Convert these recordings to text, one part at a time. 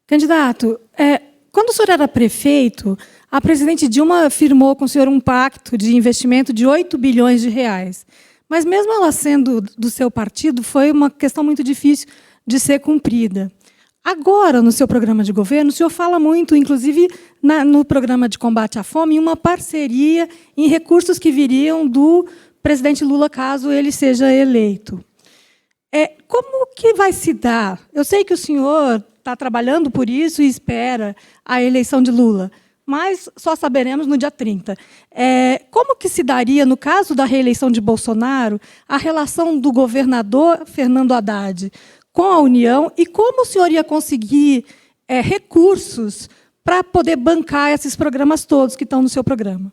Candidato, quando o senhor era prefeito, a presidente Dilma firmou com o senhor um pacto de investimento de 8 bilhões de reais. Mas, mesmo ela sendo do seu partido, foi uma questão muito difícil de ser cumprida. Agora, no seu programa de governo, o senhor fala muito, inclusive no programa de combate à fome, em uma parceria em recursos que viriam do presidente Lula, caso ele seja eleito. Como que vai se dar? Eu sei que o senhor está trabalhando por isso e espera a eleição de Lula, mas só saberemos no dia 30. Como que se daria, no caso da reeleição de Bolsonaro, a relação do governador Fernando Haddad com a União e como o senhor ia conseguir recursos para poder bancar esses programas todos que estão no seu programa?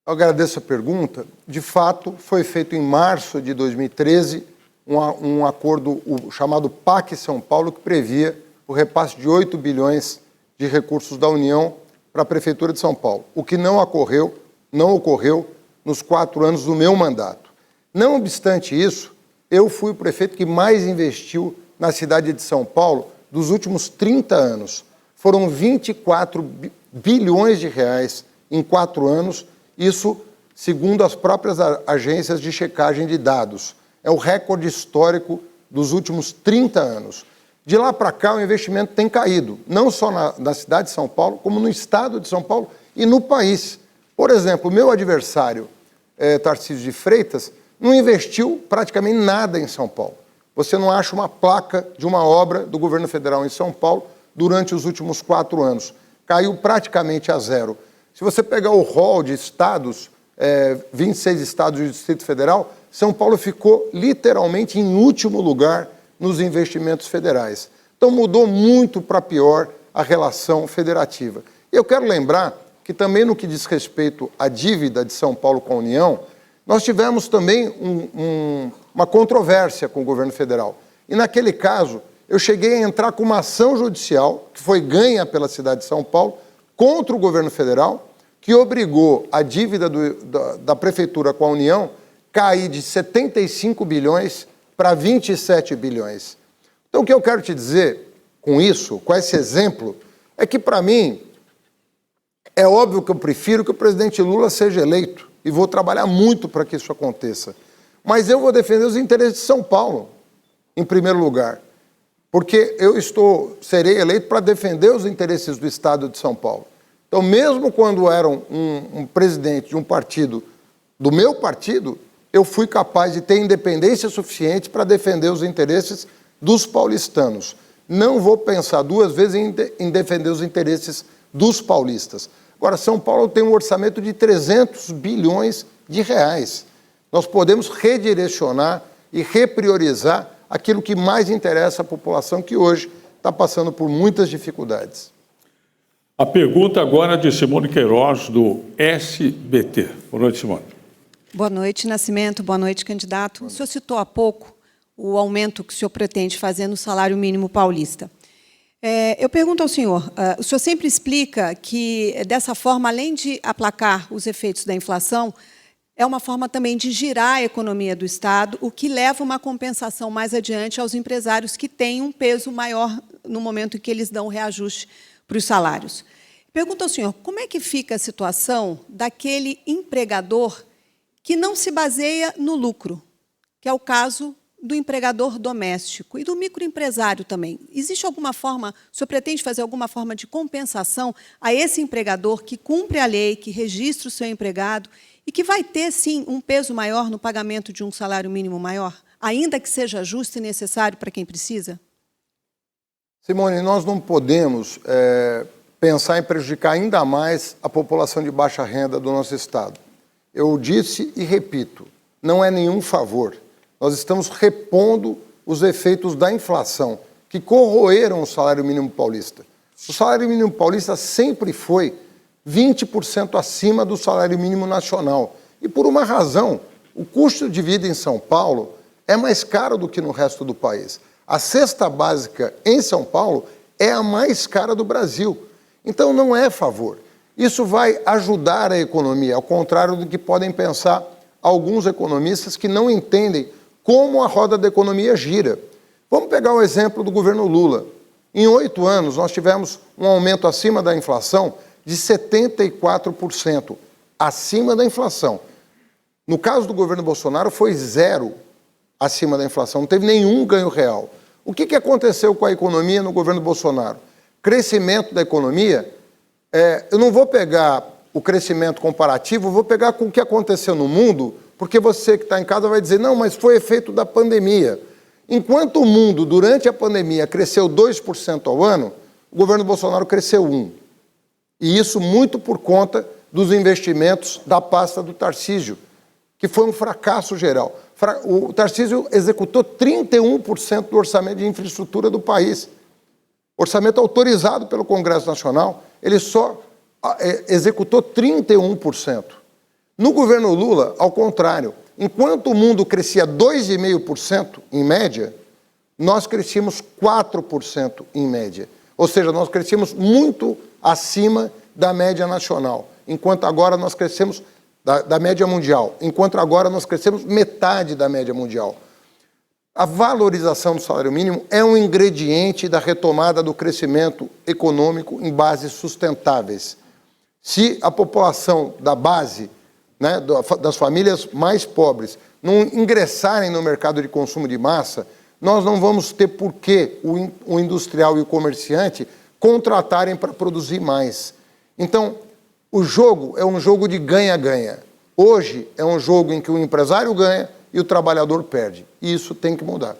Eu agradeço a pergunta. De fato, foi feito em março de 2013 um acordo chamado PAC São Paulo, que previa o repasse de 8 bilhões de recursos da União para a Prefeitura de São Paulo, o que não ocorreu nos 4 anos do meu mandato. Não obstante isso, eu fui o prefeito que mais investiu na cidade de São Paulo dos últimos 30 anos. Foram 24 bilhões de reais em 4 anos, isso segundo as próprias agências de checagem de dados. É o recorde histórico dos últimos 30 anos. De lá para cá, o investimento tem caído, não só na cidade de São Paulo, como no estado de São Paulo e no país. Por exemplo, o meu adversário, Tarcísio de Freitas, não investiu praticamente nada em São Paulo. Você não acha uma placa de uma obra do governo federal em São Paulo durante os últimos 4 anos. Caiu praticamente a zero. Se você pegar o rol de estados, 26 estados do Distrito Federal, São Paulo ficou literalmente em último lugar nos investimentos federais. Então mudou muito para pior a relação federativa. Eu quero lembrar que também no que diz respeito à dívida de São Paulo com a União, nós tivemos também uma controvérsia com o governo federal. E naquele caso, eu cheguei a entrar com uma ação judicial, que foi ganha pela cidade de São Paulo, contra o governo federal, que obrigou a dívida da Prefeitura com a União cair de 75 bilhões para 27 bilhões. Então, o que eu quero te dizer com isso, com esse exemplo, é que, para mim, é óbvio que eu prefiro que o presidente Lula seja eleito e vou trabalhar muito para que isso aconteça. Mas eu vou defender os interesses de São Paulo, em primeiro lugar, porque eu serei eleito para defender os interesses do Estado de São Paulo. Então, mesmo quando era um presidente de um partido, do meu partido, eu fui capaz de ter independência suficiente para defender os interesses dos paulistanos. Não vou pensar 2 vezes em defender os interesses dos paulistas. Agora, São Paulo tem um orçamento de 300 bilhões de reais. Nós podemos redirecionar e repriorizar aquilo que mais interessa à população, que hoje está passando por muitas dificuldades. A pergunta agora é de Simone Queiroz, do SBT. Boa noite, Simone. Boa noite, Nascimento. Boa noite, candidato. O senhor citou há pouco o aumento que o senhor pretende fazer no salário mínimo paulista. Eu pergunto ao senhor, o senhor sempre explica que, dessa forma, além de aplacar os efeitos da inflação, é uma forma também de girar a economia do Estado, o que leva uma compensação mais adiante aos empresários que têm um peso maior no momento em que eles dão o reajuste para os salários. Pergunto ao senhor, como é que fica a situação daquele empregador que não se baseia no lucro, que é o caso do empregador doméstico e do microempresário também? Existe alguma forma, o senhor pretende fazer alguma forma de compensação a esse empregador que cumpre a lei, que registra o seu empregado e que vai ter, sim, um peso maior no pagamento de um salário mínimo maior, ainda que seja justo e necessário para quem precisa? Simone, nós não podemos pensar em prejudicar ainda mais a população de baixa renda do nosso Estado. Eu disse e repito, não é nenhum favor. Nós estamos repondo os efeitos da inflação, que corroeram o salário mínimo paulista. O salário mínimo paulista sempre foi 20% acima do salário mínimo nacional. E por uma razão, o custo de vida em São Paulo é mais caro do que no resto do país. A cesta básica em São Paulo é a mais cara do Brasil. Então não é favor. Isso vai ajudar a economia, ao contrário do que podem pensar alguns economistas que não entendem como a roda da economia gira. Vamos pegar o exemplo do governo Lula. Em 8 anos, nós tivemos um aumento acima da inflação de 74%, acima da inflação. No caso do governo Bolsonaro, foi 0 acima da inflação, não teve nenhum ganho real. O que aconteceu com a economia no governo Bolsonaro? Crescimento da economia, eu não vou pegar o crescimento comparativo, vou pegar com o que aconteceu no mundo, porque você que está em casa vai dizer, não, mas foi efeito da pandemia. Enquanto o mundo, durante a pandemia, cresceu 2% ao ano, o governo Bolsonaro cresceu 1%. E isso muito por conta dos investimentos da pasta do Tarcísio, que foi um fracasso geral. O Tarcísio executou 31% do orçamento de infraestrutura do país. Orçamento autorizado pelo Congresso Nacional, ele só executou 31%. No governo Lula, ao contrário, enquanto o mundo crescia 2,5% em média, nós crescíamos 4% em média. Ou seja, nós crescemos muito acima da média nacional, enquanto agora nós crescemos da média mundial, enquanto agora nós crescemos metade da média mundial. A valorização do salário mínimo é um ingrediente da retomada do crescimento econômico em bases sustentáveis. Se a população da base, né, das famílias mais pobres, não ingressarem no mercado de consumo de massa, nós não vamos ter por que o industrial e o comerciante contratarem para produzir mais. Então, o jogo é um jogo de ganha-ganha. Hoje é um jogo em que o empresário ganha e o trabalhador perde. E isso tem que mudar.